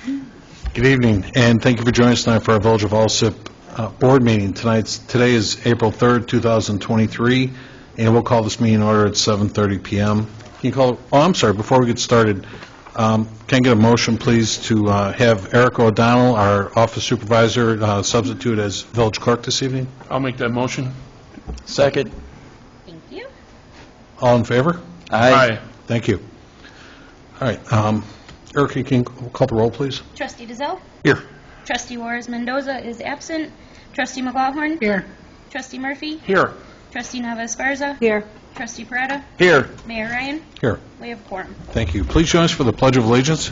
Good evening, and thank you for joining us tonight for our Village of Alsip board meeting. Today is April 3rd, 2023, and we'll call this meeting in order at 7:30 p.m. Can you call? Oh, I'm sorry. Before we get started, can I get a motion, please, to have Erica O'Donnell, our office supervisor, substitute as village clerk this evening? I'll make that motion. Second. Thank you. All in favor? Aye. Thank you. All right. Erica, can you call the roll, please? Trustee Dezell? Here. Trustee Juarez-Mendoza is absent. Trustee McLaughlin? Here. Trustee Murphy? Here. Trustee Nava-Esparza? Here. Trustee Paretta? Here. Mayor Ryan? Here. We have quorum. Thank you. Please join us for the Pledge of Allegiance.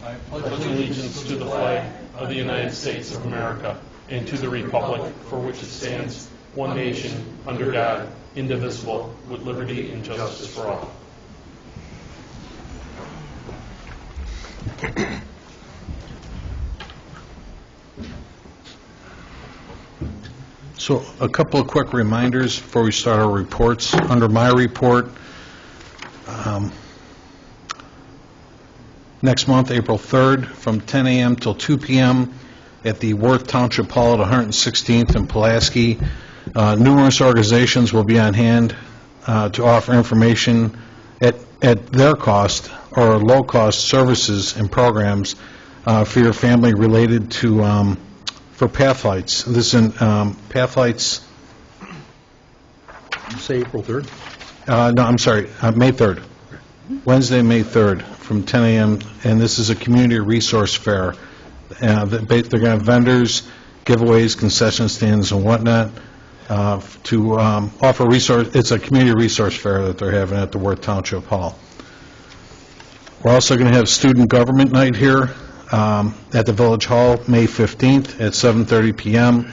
I pledge allegiance to the flag of the United States of America and to the republic for which it stands, one nation, under God, indivisible, with liberty and justice for all. So a couple of quick reminders before we start our reports. Under my report, next month, April 3rd, from 10 a.m. till 2 p.m. at the Worth Township Hall at 116th and Pulaski, numerous organizations will be on hand to offer information at their cost or low-cost services and programs for your family related to for Pathlights. This is in Pathlights. You say April 3rd? No, I'm sorry, May 3rd. Wednesday, May 3rd, from 10 a.m., and this is a community resource fair. They're going to have vendors, giveaways, concession stands, and whatnot to offer resource. It's a community resource fair that they're having at the Worth Township Hall. We're also going to have student government night here at the Village Hall, May 15th at 7:30 p.m.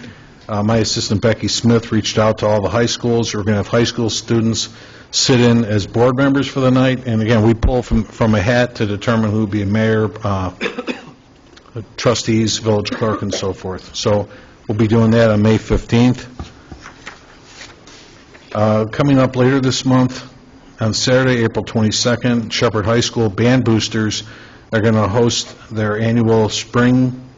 My assistant, Becky Smith, reached out to all the high schools. We're going to have high school students sit in as board members for the night. And again, we pull from a hat to determine who will be a mayor, trustees, village clerk, and so forth. So we'll be doing that on May 15th. Coming up later this month, on Saturday, April 22nd, Shepherd High School Band Boosters are going to host their annual Spring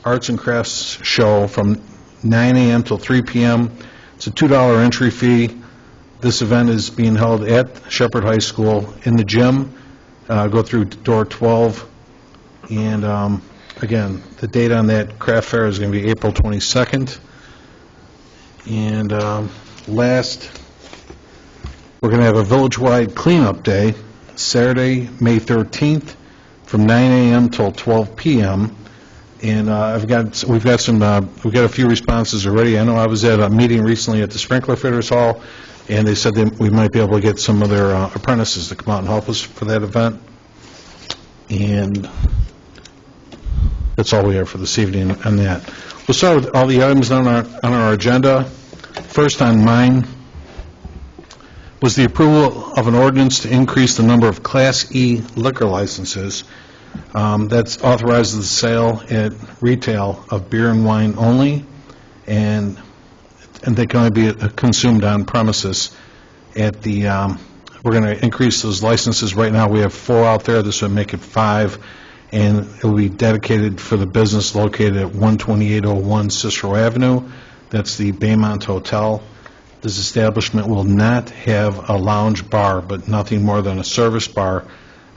Arts and Crafts show from 9 a.m. till 3 p.m. It's a $2 entry fee. This event is being held at Shepherd High School in the gym. Go through door 12. And again, the date on that craft fair is going to be April 22nd. And last, we're going to have a village-wide cleanup day, Saturday, May 13th, from 9 a.m. till 12 p.m. And we've got a few responses already. I know I was at a meeting recently at the Sprinkler Fitters Hall, and they said that we might be able to get some of their apprentices to come out and help us for that event. And that's all we have for this evening on that. We'll start with all the items on our agenda. First on mine was the approval of an ordinance to increase the number of Class E liquor licenses that's authorizes the sale at retail of beer and wine only, and they can only be consumed on premises. At the we're going to increase those licenses. Right now we have 4 out there. This would make it 5, and it will be dedicated for the business located at 12801 Cicero Avenue. That's the Baymont Hotel. This establishment will not have a lounge bar, but nothing more than a service bar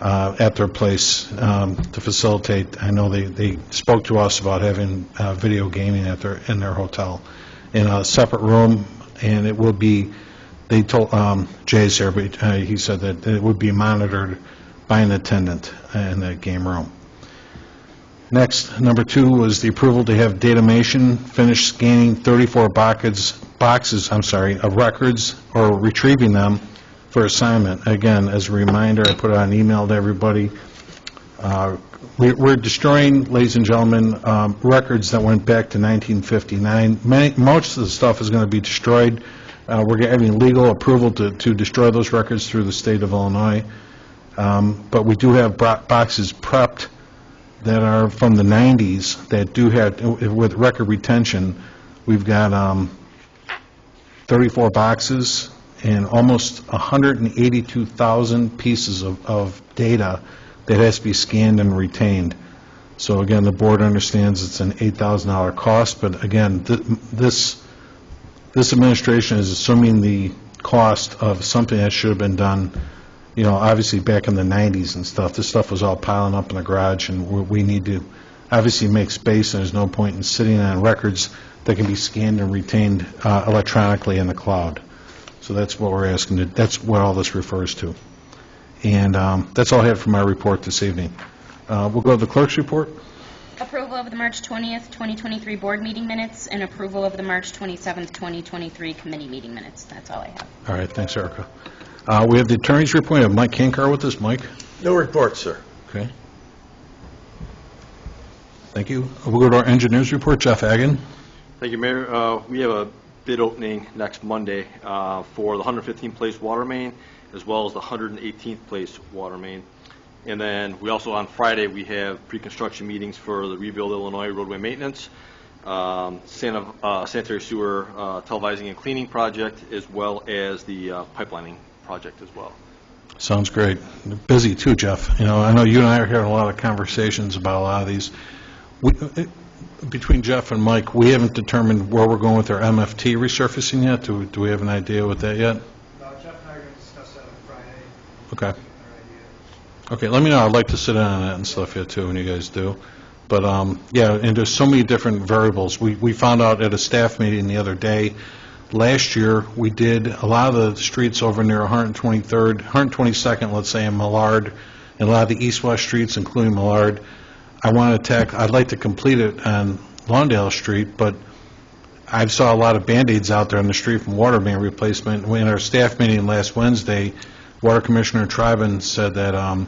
at their place to facilitate. I know they spoke to us about having video gaming in their hotel in a separate room, and it will be. They told Jay's here, but he said that it would be monitored by an attendant in the game room. Next, number 2 was the approval to have Datamation finish scanning 34 boxes of records or retrieving them for assignment. Again, as a reminder, I put out an email to everybody. We're destroying, ladies and gentlemen, records that went back to 1959. Most of the stuff is going to be destroyed. We're getting legal approval to destroy those records through the state of Illinois. But we do have boxes prepped that are from the 90s that do have, with record retention. We've got 34 boxes and almost 182,000 pieces of data that has to be scanned and retained. So again, the board understands it's an $8,000 cost, but again, this administration is assuming the cost of something that should have been done, you know, obviously back in the 90s and stuff. This stuff was all piling up in the garage, and we need to obviously make space, and there's no point in sitting on records that can be scanned and retained electronically in the cloud. So that's what we're asking. That's what all this refers to. And that's all I have for my report this evening. We'll go to the clerk's report. Approval of the March 20th, 2023 board meeting minutes and approval of the March 27th, 2023 committee meeting minutes. That's all I have. All right, thanks, Erica. We have the attorney's report. We have Mike Kankar with us. Mike? No report, sir. Okay. Thank you. We'll go to our engineer's report. Jeff Agan. Thank you, Mayor. We have a bid opening next Monday for the 115th place water main as well as the 118th place water main. And then we also, on Friday, we have pre-construction meetings for the Rebuild Illinois roadway maintenance, sanitary sewer televising and cleaning project, as well as the pipelining project as well. Sounds great. Busy too, Jeff. You know, I know you and I are having a lot of conversations about a lot of these. Between Jeff and Mike, we haven't determined where we're going with our MFT resurfacing yet. Do we have an idea with that yet? No, Jeff and I are going to discuss that on Friday. Okay. Okay, let me know. I'd like to sit in on that and stuff yet too when you guys do. But yeah, and there's so many different variables. We found out at a staff meeting the other day, last year we did a lot of the streets over near 123rd, 122nd, let's say, in Millard, and a lot of the east-west streets, including Millard. I'd like to complete it on Lawndale Street, but I saw a lot of Band-Aids out there on the street from water main replacement. In our staff meeting last Wednesday, Water Commissioner Tribun said that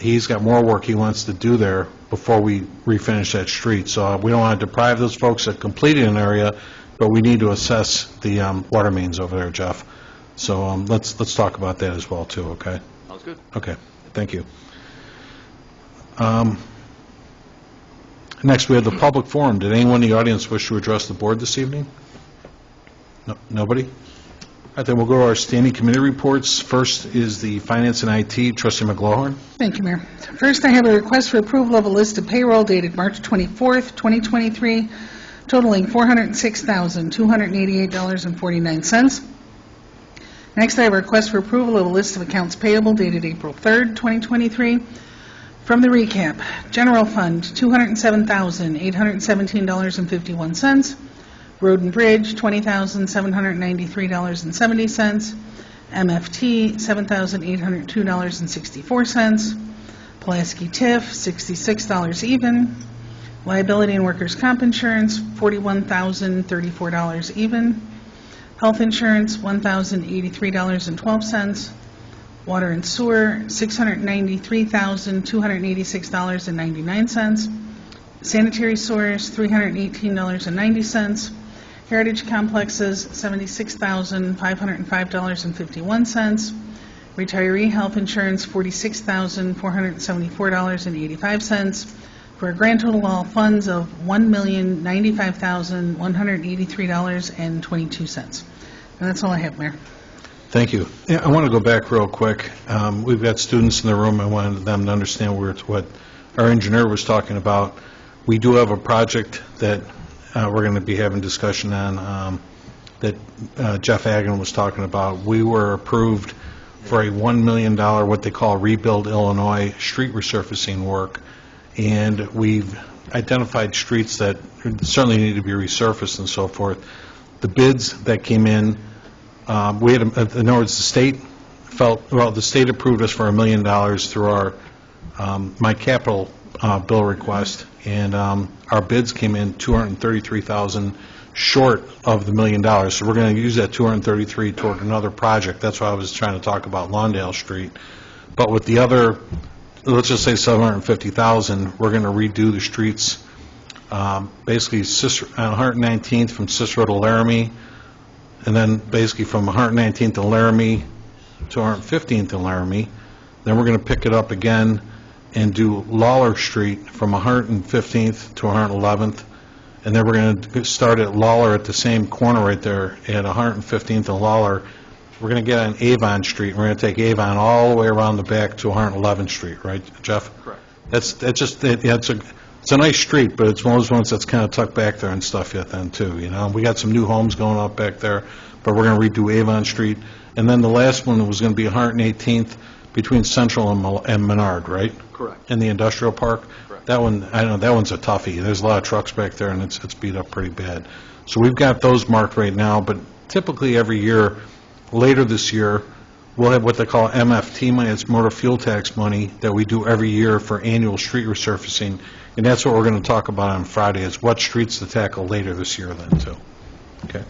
he's got more work he wants to do there before we refinish that street. So we don't want to deprive those folks of completing an area, but we need to assess the water mains over there, Jeff. So let's talk about that as well too. Okay. Sounds good. Okay. Thank you. Next, we have the public forum. Did anyone in the audience wish to address the board this evening? No, nobody? All right, then we'll go to our standing committee reports. First is the Finance and IT. Trustee McGlohorn. Thank you, Mayor. First, I have a request for approval of a list of payroll dated March 24th, 2023, totaling $406,288.49. Next, I have a request for approval of a list of accounts payable dated April 3rd, 2023. From the recap, General Fund, $207,817.51. Road and Bridge, $20,793.70. MFT, $7,802.64. Pulaski TIF, $66 even. Liability and Workers' Comp Insurance, $41,034 even. Health Insurance, $1,083.12. Water and Sewer, $693,286.99. Sanitary Sewers, $318.90. Heritage Complexes, $76,505.51. Retiree Health Insurance, $46,474.85, for a grand total of all funds of $1,095,183.22. And that's all I have, Mayor. Thank you. Yeah, I want to go back real quick. We've got students in the room. I wanted them to understand what our engineer was talking about. We do have a project that we're going to be having discussion on that Jeff Agan was talking about. We were approved for a $1 million, what they call Rebuild Illinois street resurfacing work, and we've identified streets that certainly need to be resurfaced and so forth. The bids that came in, we had, in other words, the state the state approved us for $1 million through our my capital bill request, and our bids came in $233,000 short of the $1 million. So we're going to use that $233,000 toward another project. That's why I was trying to talk about Lawndale Street. But with the other, let's just say $750,000, we're going to redo the streets, basically on 119th from Cicero to Laramie, and then basically from 119th to Laramie to 115th to Laramie. Then we're going to pick it up again and do Lawler Street from 115th to 111th. And then we're going to start at Lawler at the same corner right there at 115th and Lawler we're going to get on Avon Street, we're going to take Avon all the way around the back to 111th Street, right, Jeff? Correct. It's a nice street, but it's one of those ones that's kind of tucked back there and stuff yet then, too, you know? We got some new homes going up back there, but we're going to redo Avon Street. And then the last one was going to be 118th between Central and Menard, right? Correct. In the industrial park? Correct. That one, I know, that one's a toughie. There's a lot of trucks back there, and it's beat up pretty bad. So we've got those marked right now, but typically every year, later this year, we'll have what they call MFT money, it's motor fuel tax money, that we do every year for annual street resurfacing, and that's what we're going to talk about on Friday, is what streets to tackle later this year then, too. Okay.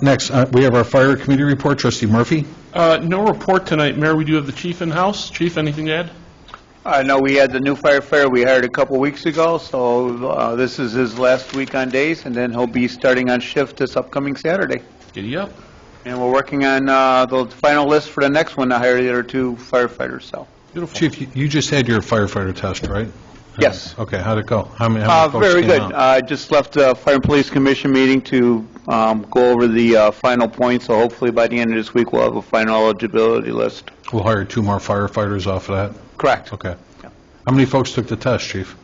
Next, we have our fire committee report. Trustee Murphy? No report tonight, Mayor. We do have the chief in-house. Chief, anything to add? I know we had the new firefighter we hired a couple weeks ago, so this is his last week on days, and then he'll be starting on shift this upcoming Saturday. Giddy up. And we're working on the final list for the next one to hire the other 2 firefighters, so. Beautiful. Chief, you just had your firefighter test, right? Yes. Okay, how'd it go? How many folks Very came good. out? I just left the Fire and Police Commission meeting to go over the final points, so hopefully by the end of this week we'll have a final eligibility list. We'll hire 2 more firefighters off of that? Correct. Okay. Yeah. How many folks took the test, Chief?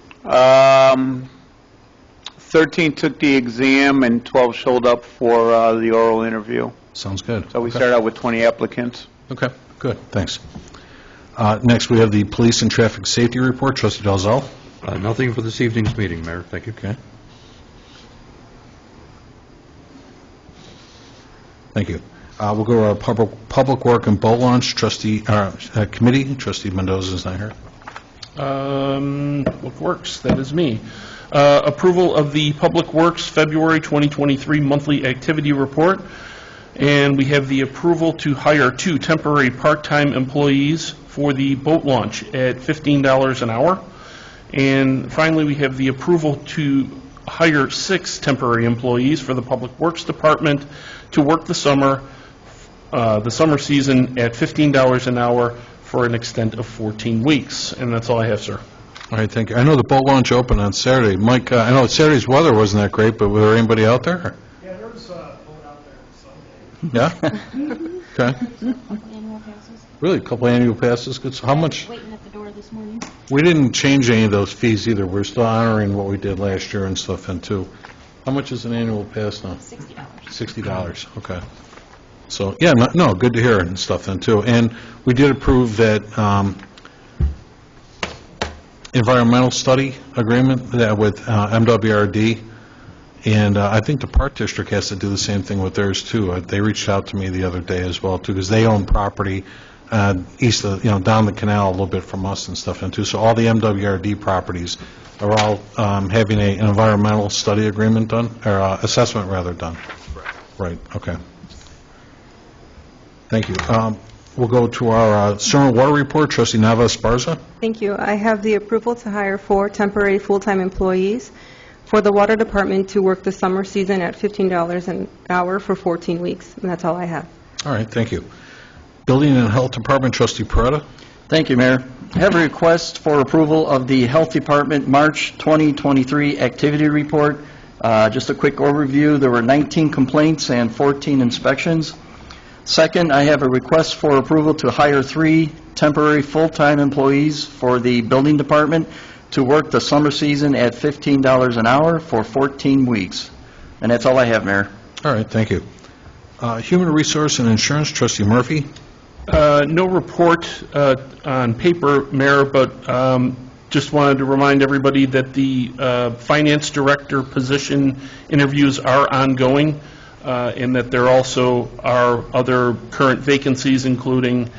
13 took the exam and 12 showed up for the oral interview. Sounds good. So we Okay. started out with 20 applicants. Okay, good, thanks. Next, we have the police and traffic safety report. Trustee Dalzell? Nothing for this evening's meeting, Mayor. Thank you. Okay. Thank you. We'll go to our public work and boat launch committee. Trustee Mendoza's not here. Public Works, that is me. Approval of the Public Works February 2023 monthly activity report. And we have the approval to hire 2 temporary part-time employees for the boat launch at $15 an hour. And finally, we have the approval to hire 6 temporary employees for the Public Works Department to work the summer season at $15 an hour for an extent of 14 weeks. And that's all I have, sir. All right, thank you. I know the boat launch opened on Saturday. Mike, I know Saturday's weather wasn't that great, but was there anybody out there? Yeah, there was a boat out there Sunday. Yeah? Okay. Annual passes. Really, a couple annual passes? Good. So how much? Waiting at the door this morning. We didn't change any of those fees either. We're still honoring what we did last year and stuff then too. How much is an annual pass now? $60. $60, okay. So, yeah, no, good to hear and stuff then too. And we did approve that environmental study agreement that with MWRD, and I think the Park District has to do the same thing with theirs too. They reached out to me the other day as well too, because they own property east of, down the canal a little bit from us and stuff then too. So all the MWRD properties are all having an environmental study agreement done, or assessment rather done. Right, okay. Thank you. We'll go to our summer water report. Trustee Nava Esparza. Thank you. I have the approval to hire 4 temporary full-time employees for the water department to work the summer season at $15 an hour for 14 weeks, and that's all I have. All right, thank you. Building and Health Department, Trustee Peretta. Thank you, Mayor. I have a request for approval of the Health Department March 2023 activity report. Just a quick overview. There were 19 complaints and 14 inspections. Second, I have a request for approval to hire 3 temporary full-time employees for the building department to work the summer season at $15 an hour for 14 weeks. And that's all I have, Mayor. All right, thank you. Human Resource and Insurance, Trustee Murphy. No report on paper, Mayor, but just wanted to remind everybody that the Finance Director position interviews are ongoing, and that there also are other current vacancies, including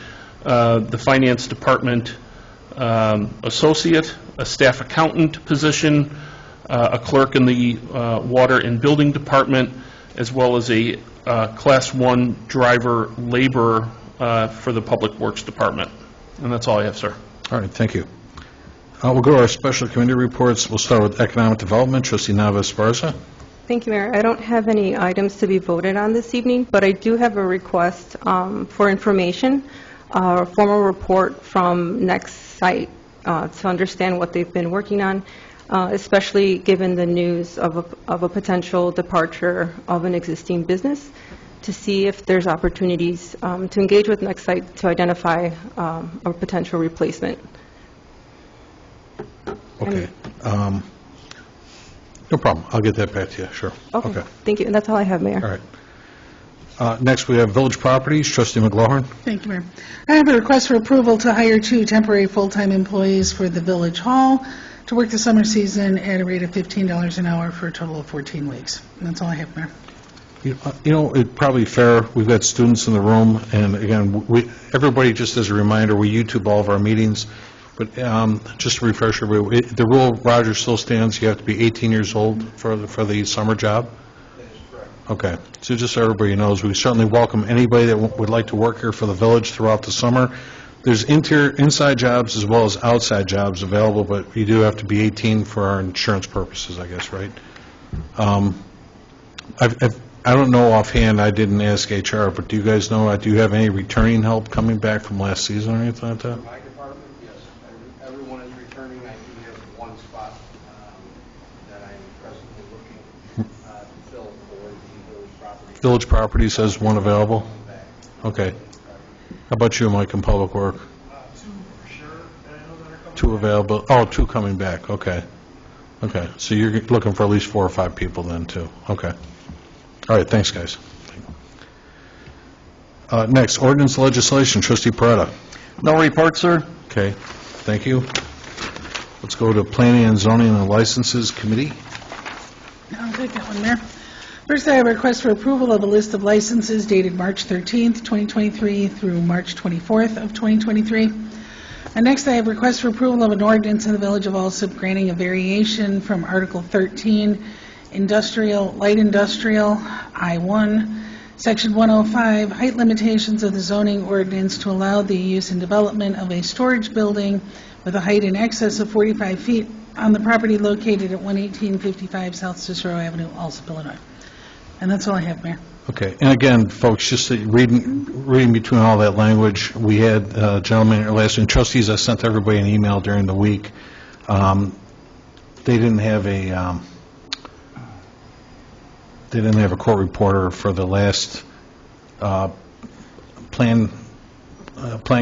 the Finance Department Associate, a Staff Accountant position, a clerk in the Water and Building Department, as well as a Class 1 driver laborer for the Public Works Department. And that's all I have, sir. All right, thank you. We'll go to our special committee reports. We'll start with Economic Development. Trustee Nava Esparza. Thank you, Mayor. I don't have any items to be voted on this evening, but I do have a request for information, a formal report from Next Site to understand what they've been working on, especially given the news of a potential departure of an existing business. to see if there's opportunities to engage with Next Site to identify a potential replacement. Okay. No problem. I'll get that back to you, sure. Okay, thank you. And that's all I have, Mayor. All right. Next, we have Village Properties. Trustee McLaughlin. Thank you, Mayor. I have a request for approval to hire 2 temporary full-time employees for the Village Hall to work the summer season at a rate of $15 an hour for a total of 14 weeks. And that's all I have, Mayor. You know, it's probably fair, we've got students in the room, and again, everybody, just as a reminder, we YouTube all of our meetings, but just to refresh everybody, the rule, Roger, still stands, you have to be 18 years old for the summer job? That is correct. Okay, so just so everybody knows, we certainly welcome anybody that would like to work here for the village throughout the summer. There's inside jobs as well as outside jobs available, but you do have to be 18 for our insurance purposes, I guess, right? I don't know offhand, I didn't ask HR, but do you guys know, do you have any returning help coming back from last season or anything like that? My department, yes. Everyone is returning. I do have one spot that I am presently looking to fill for the village property. Village Properties has one available? Okay. How about you, Mike, in Public Work? 2 for sure that I know that are coming. 2 available, oh, 2 coming back, okay. Okay, so you're looking for at least 4 or 5 people then, too? Okay. All right, thanks, guys. Next, ordinance legislation, Trustee Parada. No report, sir. Okay, thank you. Let's go to Planning and Zoning and Licenses Committee. I'll take that one, Mayor. First, I have a request for approval of a list of licenses dated March 13th, 2023 through March 24th of 2023. And next, I have a request for approval of an ordinance in the Village of Alsip granting a variation from Article 13, light industrial, I-1, Section 105, height limitations of the zoning ordinance to allow the use and development of a storage building with a height in excess of 45 feet on the property located at 11855 South Cicero Avenue, Alsip, Illinois. And that's all I have, Mayor. Okay, and again, folks, just reading between all that language, we had a gentleman here last week, trustees, I sent everybody an email during the week. They didn't have a court reporter for the last plan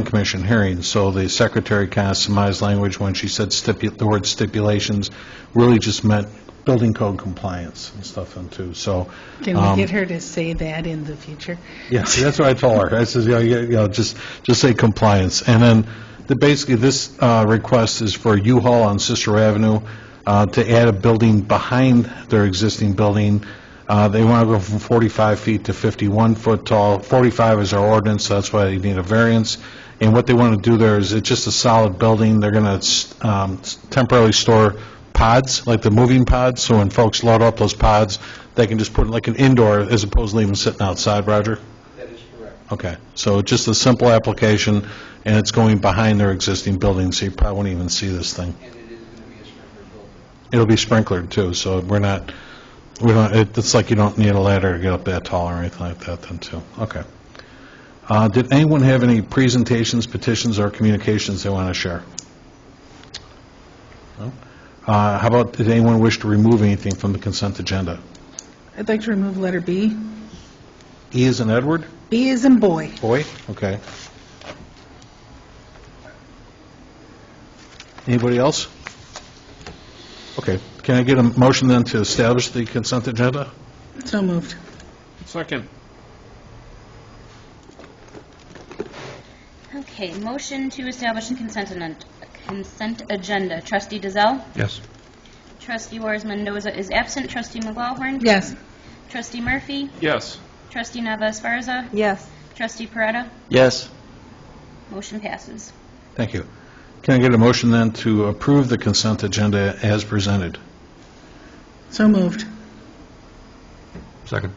commission hearing, so the secretary kind of surmised language when she said the word stipulations really just meant building code compliance and stuff, and too. So Can we get her to say that in the future? yeah, that's what I told her. I said, just say compliance. And then basically this request is for U-Haul on Cicero Avenue to add a building behind their existing building. They want to go from 45 feet to 51 foot tall. 45 is our ordinance, so that's why they need a variance. And what they want to do there is it's just a solid building. They're going to temporarily store pods, like the moving pods, so when folks load up those pods, they can just put it like an indoor as opposed to leaving sitting outside, Roger? That is correct. Okay, so just a simple application, and it's going behind their existing building, so you probably won't even see this thing. And it is going to be a sprinkler building. It'll be sprinklered too, so it's like you don't need a ladder to get up that tall or anything like that then too. Okay. Did anyone have any presentations, petitions, or communications they want to share? No? How about, did anyone wish to remove anything from the consent agenda? I'd like to remove letter B. E as in Edward? B as in boy. Boy? Okay. Anybody else? Okay. Can I get a motion then to establish the consent agenda? So moved. Second. Okay, motion to establish the consent agenda. Trustee Dazell? Yes. Trustee Juarez Mendoza is absent. Trustee McLaughlin? Yes. Trustee Murphy? Yes. Trustee Nava Esparza? Yes. Trustee Parada? Yes. Motion passes. Thank you. Can I get a motion then to approve the consent agenda as presented? So moved. Second.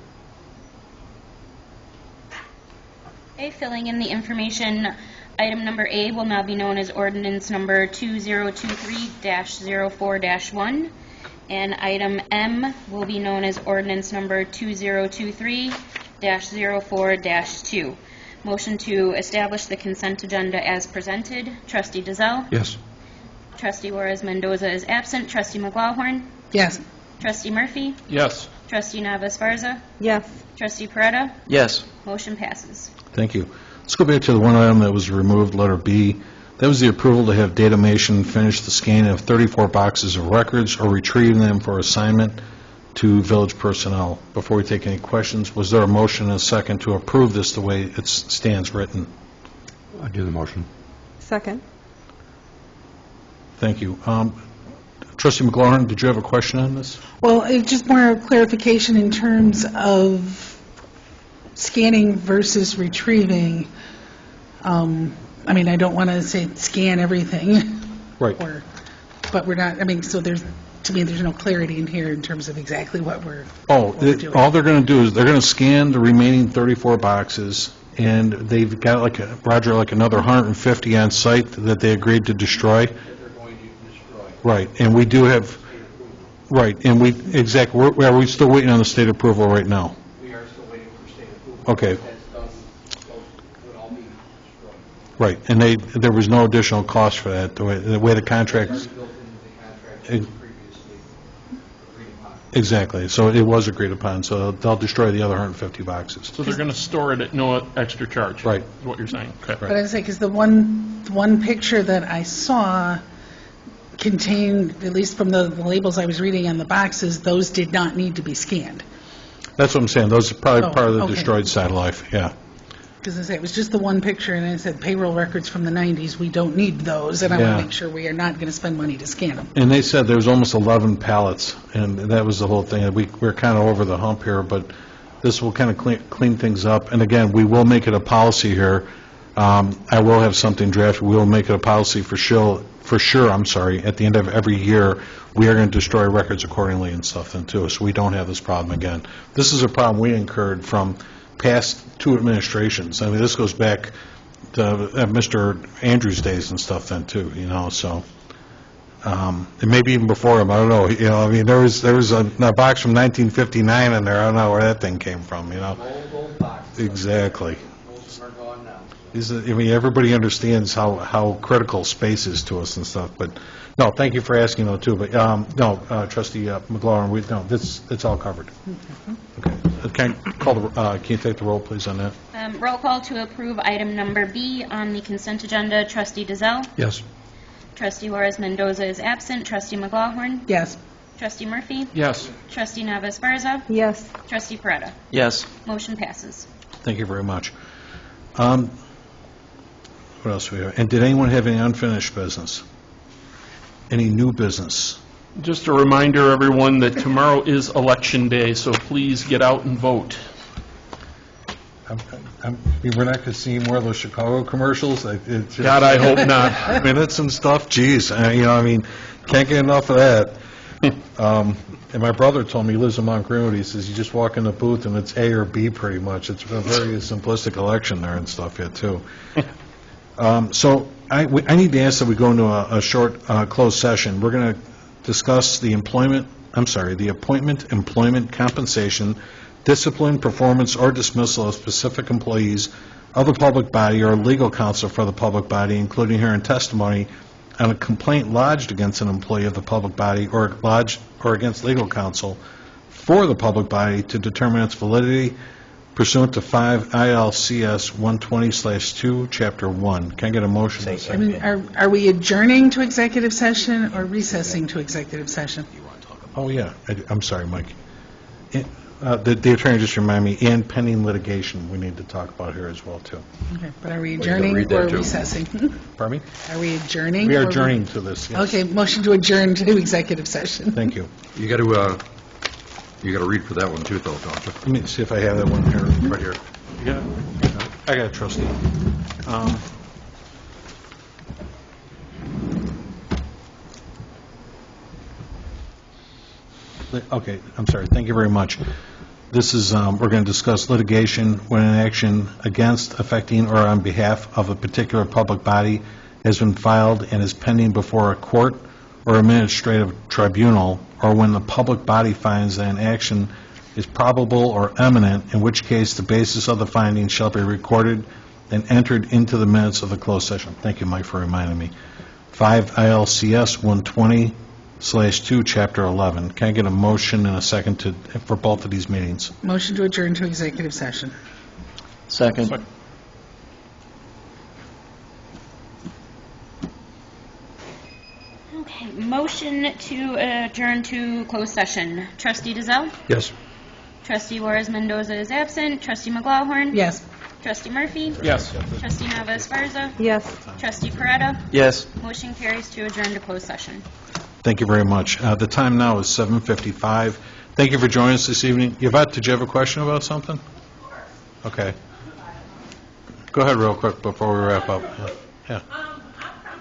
Okay, filling in the information, item number A will now be known as ordinance number 2023-04-1, and item M will be known as ordinance number 2023-04-2. Motion to establish the consent agenda as presented. Trustee Dazell? Yes. Trustee Juarez Mendoza is absent. Trustee McLaughlin? Yes. Trustee Murphy? Yes. Trustee Nava Esparza? Yes. Trustee Peretta? Yes. Motion passes. Thank you. Let's go back to the one item that was removed, letter B. That was the approval to have Datamation finish the scanning of 34 boxes of records or retrieving them for assignment to village personnel. Before we take any questions, was there a motion and a second to approve this the way it stands written? I do the motion. Second. Thank you. Trustee McLaurin, did you have a question on this? Well, just more clarification in terms of scanning versus retrieving. I mean, I don't want to say scan everything. Right. But we're not, I mean, so there's, to me, there's no clarity in here in terms of exactly what we're Oh, doing. all they're going to do is they're going to scan the remaining 34 boxes, and they've got like, Roger, like another 150 on site that they agreed to destroy. that they're going to destroy. Right, and we do have, right, and we, exactly, are we still waiting on the state approval right now? We are still waiting for state approval. Okay. That's done, those would all be destroyed. Right, and there was no additional cost for that, the way the contract, It's already built into the contract that was previously agreed upon. exactly, so it was agreed upon, so they'll destroy the other 150 boxes. So they're going to store it at no extra charge? Right. Is what you're saying? Okay. But I was saying, because the one picture that I saw contained, at least from the labels I was reading on the boxes, those did not need to be scanned. That's what I'm saying, those are probably Oh, part of the okay. destroyed satellite, yeah. Because I say, it was just the one picture, and it said payroll records from the 90s, we don't need those, and I want Yeah. to make sure we are not going to spend money to scan them. And they said there was almost 11 pallets, and that was the whole thing. We're kind of over the hump here, but this will kind of clean things up. And again, we will make it a policy here. I will have something drafted. We will make it a policy for sure, at the end of every year, we are going to destroy records accordingly and stuff then too, so we don't have this problem again. This is a problem we incurred from past two administrations. I mean, this goes back to Mr. Andrews' days and stuff then too, so. And maybe even before him, I don't know, I mean, there was a box from 1959 in there, I don't know where that thing came from, Old boxes. Exactly. Most of them are gone now. I mean, everybody understands how critical space is to us and stuff, but, no, thank you for asking though, too, but, no, Trustee McLaurin, it's all covered. Okay. Can you take the roll, please, on that? Roll call to approve item number B on the consent agenda. Trustee Dezelle? Yes. Trustee Juarez Mendoza is absent. Trustee McLaughlin? Yes. Trustee Murphy? Yes. Trustee Navas Garza? Yes. Trustee Peretta? Yes. Motion passes. Thank you very much. What else do we have? And did anyone have any unfinished business? Any new business? Just a reminder, everyone, that tomorrow is Election Day, so please get out and vote. We're not going to see more of those Chicago commercials? God, I hope not. Minutes and stuff, geez, can't get enough of that. And my brother told me, he lives in Mount Greenwood, he says, you just walk in the booth and it's A or B pretty much. It's a very simplistic election there and stuff yet, too. So I need to ask that we go into a short closed session. We're going to discuss the appointment, employment, compensation, discipline, performance, or dismissal of specific employees of the public body or legal counsel for the public body, including hearing testimony on a complaint lodged against an employee of the public body or lodged or against legal counsel for the public body to determine its validity pursuant to 5 ILCS 120/2, Chapter 1. Can I get a motion? I mean, are we adjourning to executive session or recessing to executive session? Oh, yeah. I'm sorry, Mike. The attorney just reminded me, and pending litigation we need to talk about here as well, too. Okay, but are we gotta adjourning read that, or too. recessing? Pardon me? Are we adjourning? We are or adjourning to this, yes. Okay, motion to adjourn to executive session. Thank you. You got to read for that one too, though, don't you? Let me see if I have that one here. Right here. Yeah, I got it, trustee. Okay, I'm sorry, thank you very much. This is, we're going to discuss litigation when an action against, affecting, or on behalf of a particular public body has been filed and is pending before a court or administrative tribunal, or when the public body finds that an action is probable or imminent, in which case the basis of the finding shall be recorded and entered into the minutes of the closed session. Thank you, Mike, for reminding me. 5 ILCS 1:2, Chapter 11. Can I get a motion and a second for both of these meetings? Motion to adjourn to executive session. Second. Okay, motion to adjourn to closed session. Trustee Dezell? Yes. Trustee Juarez Mendoza is absent. Trustee McGlaughlin? Yes. Trustee Murphy? Yes. Trustee Nava Esparza? Yes. Trustee Peretta? Yes. Motion carries to adjourn to closed session. Thank you very much. The time now is 7:55. Thank you for joining us this evening. Yvette, did you have a question about something? Okay. Go ahead real quick before we wrap up. Yeah. I'm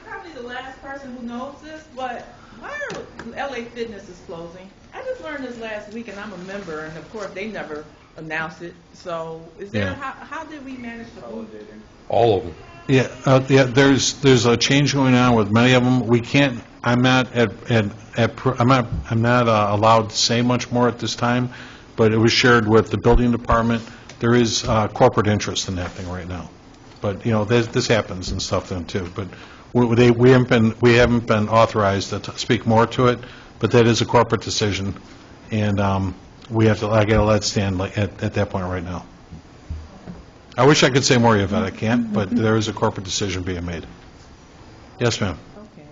probably the last person who knows this, but why are LA Fitness is closing? I just learned this last week, and I'm a member, and of course, they never announced it. So is there, how did we manage to move it? All of them. Yeah, there's a change going on with many of them. We can't, I'm not allowed to say much more at this time, but it was shared with the building department. There is corporate interest in that thing right now. But, this happens and stuff then too. But we haven't been authorized to speak more to it, but that is a corporate decision. And I got to let it stand at that point right now. I wish I could say more, Yvette. I can't, but there is a corporate decision being made. Yes, ma'am. Okay.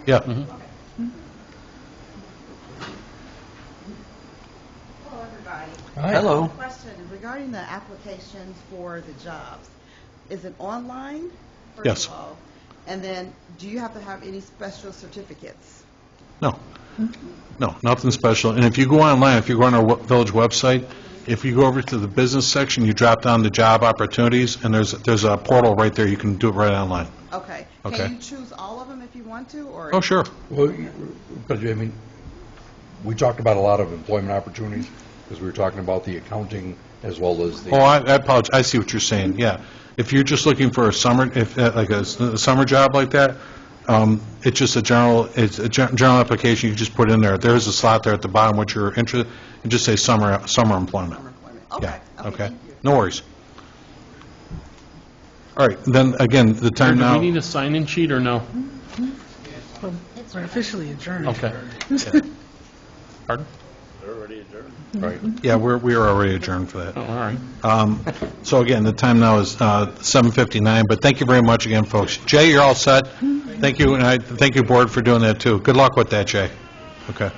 Yeah. Hello, everybody. Hello. Question regarding the applications for the jobs. Is it online, first Yes. of all? And then, do you have to have any special certificates? No. No, nothing special. And if you go online, if you go on our village website, if you go over to the business section, you drop down the job opportunities, and there's a portal right there. You can do it right online. Okay. Okay. Can you choose all of them if you want to, or? Oh, sure. Well, but I mean, we talked about a lot of employment opportunities because we were talking about the accounting as well as the. Oh, I apologize. I see what you're saying. Yeah. If you're just looking for a summer, like a summer job like that, it's just a general application. You just put in there. There's a slot there at the bottom which you're interested. And just say summer employment. Summer employment. Okay. Yeah. Okay. Thank you. No worries. All right. Then again, the time Do now. we need a sign-in sheet or no? We're officially adjourned. Okay. Pardon? Right. Yeah, we are already adjourned for that. Oh, all right. So again, the time now is 7:59, but thank you very much again, folks. Jay, you're all set. Thank you, and I thank you, board, for doing that, too. Good luck with that, Jay. Okay.